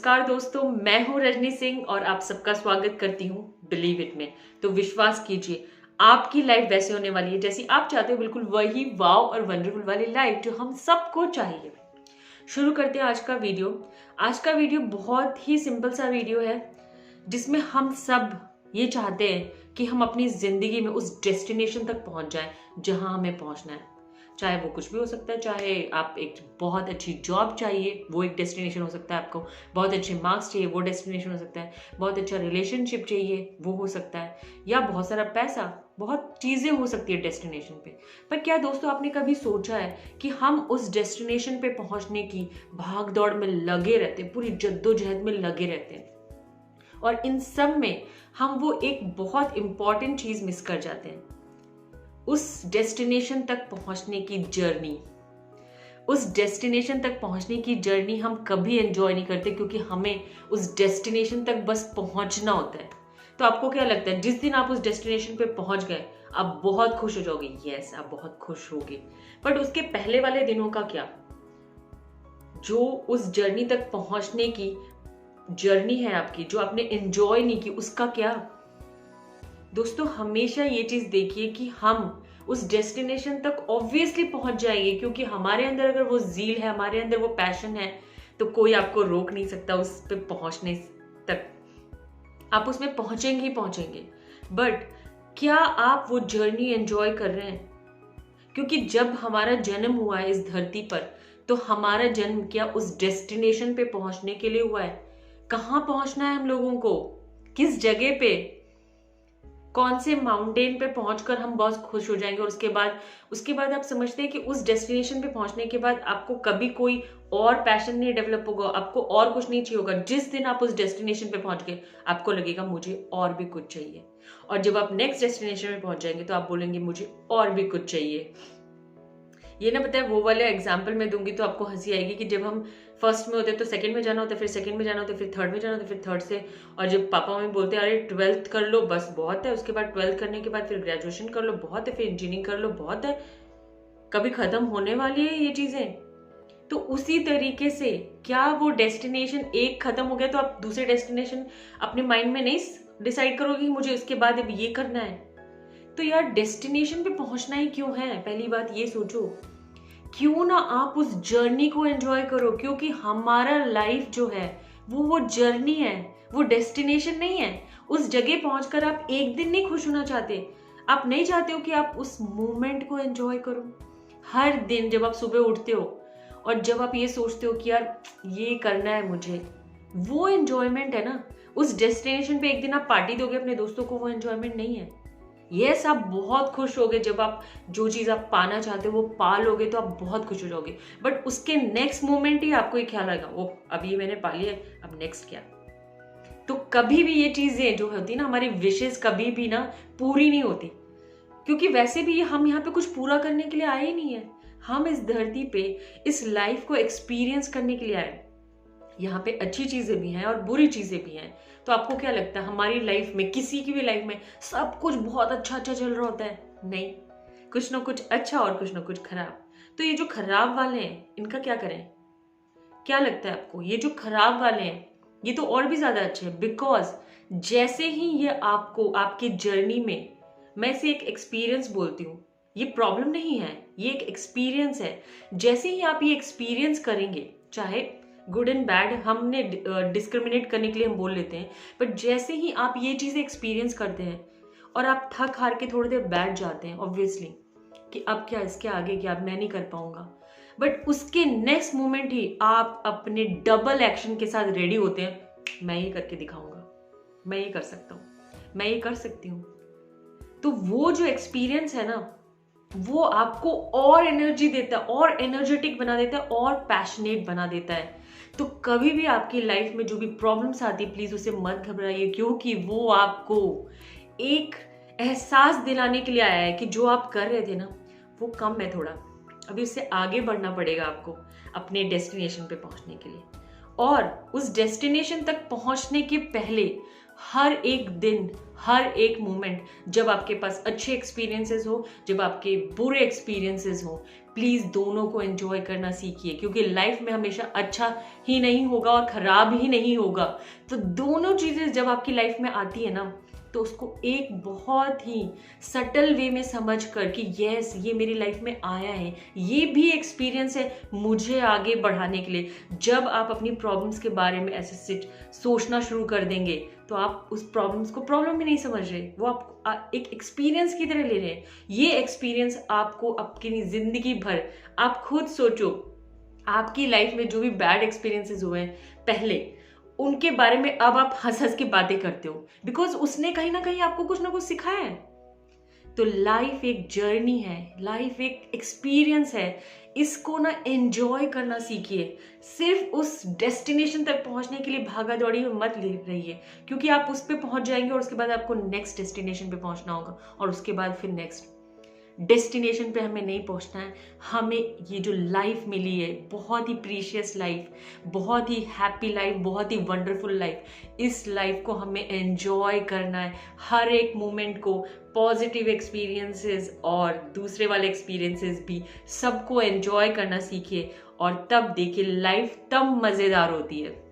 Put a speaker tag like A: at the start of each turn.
A: नमस्कार दोस्तों, मैं हूं रजनी सिंह और आप सबका स्वागत करती हूं बिलीव इट में। तो विश्वास कीजिए, आपकी लाइफ वैसे होने वाली है जैसी आप चाहते हो, बिल्कुल वही वाव और वंडरफुल वाली लाइफ जो हम सबको चाहिए। शुरू करते हैं आज का वीडियो। आज का वीडियो बहुत ही सिंपल सा वीडियो है जिसमें हम सब ये चाहते हैं कि हम अपनी जिंदगी में उस डेस्टिनेशन तक पहुंच जाएं जहां हमें पहुंचना है। चाहे वो कुछ भी हो सकता है, चाहे आप एक बहुत अच्छी जॉब चाहिए, वो एक डेस्टिनेशन हो सकता है, आपको बहुत अच्छे मार्क्स चाहिए, वो डेस्टिनेशन हो सकता है, बहुत अच्छा रिलेशनशिप चाहिए, वो हो सकता है, या बहुत सारा पैसा, बहुत चीज़ें हो सकती है डेस्टिनेशन पे। पर क्या दोस्तों आपने कभी सोचा है कि हम उस डेस्टिनेशन पे पहुंचने की भाग दौड़ में लगे रहते हैं, पूरी जद्दोजहद में लगे रहते हैं, और इन सब में हम वो एक बहुत इंपॉर्टेंट चीज़ मिस कर जाते हैं, उस डेस्टिनेशन तक पहुंचने की जर्नी। उस डेस्टिनेशन तक पहुंचने की जर्नी हम कभी एंजॉय नहीं करते क्योंकि हमें उस डेस्टिनेशन तक बस पहुंचना होता है। तो आपको क्या लगता है, जिस दिन आप उस डेस्टिनेशन पे पहुंच गए आप बहुत खुश हो जाओगे? यस, आप बहुत खुश होगे। बट उसके पहले वाले दिनों का क्या, जो उस जर्नी तक पहुंचने की जर्नी है आपकी, जो आपने एंजॉय नहीं की, उसका क्या? दोस्तों हमेशा ये चीज देखिए कि हम उस डेस्टिनेशन तक ऑब्वियसली पहुंच जाएंगे क्योंकि हमारे अंदर अगर वो ज़ील है, हमारे अंदर वो पैशन है, तो कोई आपको रोक नहीं सकता उस पे पहुंचने तक। आप उसमें पहुंचेंगे ही पहुंचेंगे। बट क्या आप वो जर्नी एंजॉय कर रहे हैं? क्योंकि जब हमारा जन्म हुआ है इस धरती पर, तो हमारा जन्म क्या उस डेस्टिनेशन पे पहुंचने के लिए हुआ है? कहाँ पहुंचना है हम लोगों को, किस जगह पे, कौन से माउंटेन पे पहुंचकर हम बहुत खुश हो जाएंगे, और उसके बाद आप समझते हैं कि उस डेस्टिनेशन पे पहुंचने के बाद आपको कभी कोई और पैशन नहीं डेवलप होगा, आपको और कुछ नहीं चाहिए होगा। जिस दिन आप उस डेस्टिनेशन पे पहुंच गए आपको लगेगा मुझे और भी कुछ चाहिए, और जब आप नेक्स्ट डेस्टिनेशन पे पहुंच जाएंगे तो आप बोलेंगे मुझे और भी कुछ चाहिए। ये ना पता है, वो वाले एग्जाम्पल मैं दूंगी तो आपको हंसी आएगी कि जब हम फर्स्ट में होते हैं तो सेकंड में जाना होता है, फिर सेकंड में जाना होता है, फिर थर्ड में जाना होता है, फिर थर्ड से, और जब पापा मम्मी बोलते हैं अरे 12th कर लो बस बहुत है, उसके बाद 12th करने के बाद फिर ग्रेजुएशन कर लो बहुत है, फिर इंजीनियरिंग कर लो बहुत है, कभी खत्म होने वाली है ये चीजें। तो उसी तरीके से क्या वो डेस्टिनेशन एक खत्म हो गया तो आप दूसरे डेस्टिनेशन अपने माइंड में नहीं डिसाइड करोगे कि मुझे इसके बाद अब ये करना है? तो यार डेस्टिनेशन पे पहुंचना ही क्यों है? पहली बात ये सोचो, क्यों ना आप उस जर्नी को एंजॉय करो, क्योंकि हमारा लाइफ जो है वो जर्नी है, वो डेस्टिनेशन नहीं है। उस जगह पहुंचकर आप एक दिन नहीं खुश होना चाहते, आप नहीं चाहते हो कि आप उस मोमेंट को एंजॉय करो। हर दिन जब आप सुबह उठते हो और जब आप ये सोचते हो कि यार ये करना है मुझे, वो एंजॉयमेंट है ना। उस डेस्टिनेशन पे एक दिन आप पार्टी दोगे अपने दोस्तों को, वो एंजॉयमेंट नहीं है। यस, आप बहुत खुश होगे जब आप जो चीज आप पाना चाहते हो वो पा लोगे, तो आप बहुत खुश हो जाओगे। बट उसके नेक्स्ट मोमेंट ही आपको ये ख्याल आएगा, ओ अभी मैंने पा लिया, अब नेक्स्ट क्या? तो कभी भी ये चीजें जो होती है ना, हमारी विशेष कभी भी ना पूरी नहीं होती, क्योंकि वैसे भी हम यहाँ पे कुछ पूरा करने के लिए आए ही नहीं है। हम इस धरती पे इस लाइफ को एक्सपीरियंस करने के लिए आए। यहाँ पे अच्छी चीजें भी हैं और बुरी चीजें भी हैं। तो आपको क्या लगता है, हमारी लाइफ में, किसी की भी लाइफ में सब कुछ बहुत अच्छा अच्छा चल रहा होता है? नहीं, कुछ ना कुछ अच्छा और कुछ ना कुछ खराब। तो ये जो खराब वाले हैं इनका क्या करें? क्या लगता है आपको, ये जो खराब वाले हैं ये तो और भी ज्यादा अच्छे हैं, बिकॉज जैसे ही ये आपको आपकी जर्नी में, मैं इसे एक एक्सपीरियंस बोलती हूँ, ये प्रॉब्लम नहीं है, ये एक एक्सपीरियंस है। जैसे ही आप ये एक्सपीरियंस करेंगे, चाहे गुड एंड बैड हमने डिस्क्रिमिनेट करने के लिए हम बोल लेते हैं, बट जैसे ही आप ये चीजें एक्सपीरियंस करते हैं और आप थक हार के थोड़ी देर बैठ जाते हैं ऑब्वियसली कि अब क्या, इसके आगे क्या, अब मैं नहीं कर पाऊंगा, बट उसके नेक्स्ट मोमेंट ही आप अपने डबल एक्शन के साथ रेडी होते हैं, मैं ये करके दिखाऊंगा, मैं ये कर सकता हूँ, मैं ये कर सकती हूँ। तो वो जो एक्सपीरियंस है ना, वो आपको और एनर्जी देता है, और एनर्जेटिक बना देता है, और पैशनेट बना देता है। तो कभी भी आपकी लाइफ में जो भी प्रॉब्लम्स आती, प्लीज उसे मत घबराइए, क्योंकि वो आपको एक एहसास दिलाने के लिए आया है कि जो आप कर रहे थे ना वो कम है थोड़ा, अभी उससे आगे बढ़ना पड़ेगा आपको अपने डेस्टिनेशन पे पहुंचने के लिए। और उस डेस्टिनेशन तक पहुंचने के पहले हर एक दिन, हर एक मोमेंट, जब आपके पास अच्छे एक्सपीरियंसेस हो, जब आपके बुरे एक्सपीरियंसेस हो, प्लीज दोनों को एंजॉय करना सीखिए, क्योंकि लाइफ में हमेशा अच्छा ही नहीं होगा और खराब ही नहीं होगा। तो दोनों चीजें जब आपकी लाइफ में आती है ना, तो उसको एक बहुत ही सटल वे में समझ कर कि यस, ये मेरी लाइफ में आया है, ये भी एक्सपीरियंस है मुझे आगे बढ़ाने के लिए। जब आप अपनी प्रॉब्लम्स के बारे में ऐसे सोचना शुरू कर देंगे, तो आप उस प्रॉब्लम्स को प्रॉब्लम ही नहीं समझ रहे, वो आप एक एक्सपीरियंस की तरह ले रहे हैं। ये एक्सपीरियंस आपको अपनी जिंदगी भर, आप खुद सोचो, आपकी लाइफ में जो भी बैड एक्सपीरियंसेस हुए हैं पहले, उनके बारे में अब आप हंस हंस के बातें करते हो, बिकॉज उसने कहीं ना कहीं आपको कुछ ना कुछ सिखाया है। तो लाइफ एक जर्नी है, लाइफ एक एक्सपीरियंस है, इसको ना एंजॉय करना सीखिए। सिर्फ उस डेस्टिनेशन तक पहुंचने के लिए भागा दौड़ी में मत ले रहिए, क्योंकि आप उस पर पहुंच जाएंगे और उसके बाद आपको नेक्स्ट डेस्टिनेशन पे पहुंचना होगा, और उसके बाद फिर नेक्स्ट डेस्टिनेशन पे हमें नहीं पहुंचना है। हमें ये जो लाइफ मिली है, बहुत ही प्रीशियस लाइफ, बहुत ही हैप्पी लाइफ, बहुत ही वंडरफुल लाइफ, इस लाइफ को हमें एंजॉय करना है। हर एक मोमेंट को, पॉजिटिव एक्सपीरियंसेस और दूसरे वाले एक्सपीरियंसेस भी, सबको एंजॉय करना सीखिए, और तब देखिए लाइफ तब मज़ेदार होती है।